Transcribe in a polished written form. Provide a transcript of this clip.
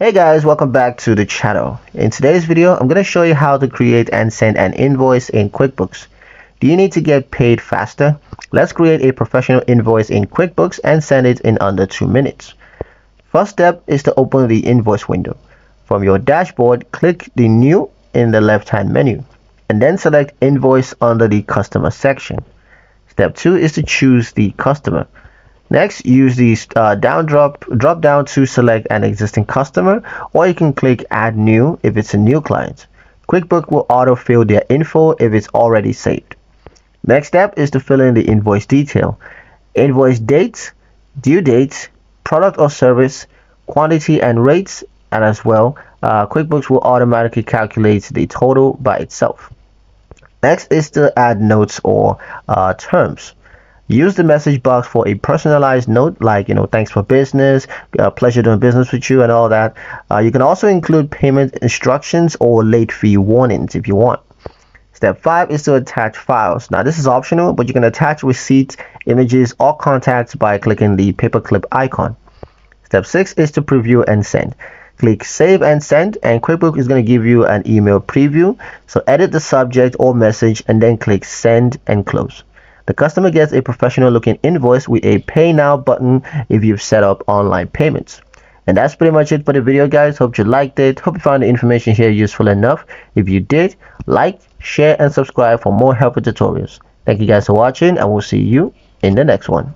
Hey guys, welcome back to the channel. In today's video, I'm going to show you how to create and send an invoice in QuickBooks. Do you need to get paid faster? Let's create a professional invoice in QuickBooks and send it in under 2 minutes. First step is to open the invoice window. From your dashboard, click the New in the left-hand menu, and then select Invoice under the Customer section. Step 2 is to choose the customer. Next, use the drop down to select an existing customer, or you can click Add New if it's a new client. QuickBooks will autofill their info if it's already saved. Next step is to fill in the invoice detail, invoice date, due date, product or service, quantity and rates, and as well, QuickBooks will automatically calculate the total by itself. Next is to add notes or terms. Use the message box for a personalized note like, thanks for business, pleasure doing business with you and all that. You can also include payment instructions or late fee warnings if you want. Step 5 is to attach files. Now this is optional, but you can attach receipts, images, or contacts by clicking the paperclip icon. Step 6 is to preview and send. Click Save and Send, and QuickBooks is going to give you an email preview. So edit the subject or message and then click Send and close. The customer gets a professional looking invoice with a Pay Now button if you've set up online payments. And that's pretty much it for the video, guys. Hope you liked it. Hope you found the information here useful enough. If you did, like, share, and subscribe for more helpful tutorials. Thank you guys for watching, and we'll see you in the next one.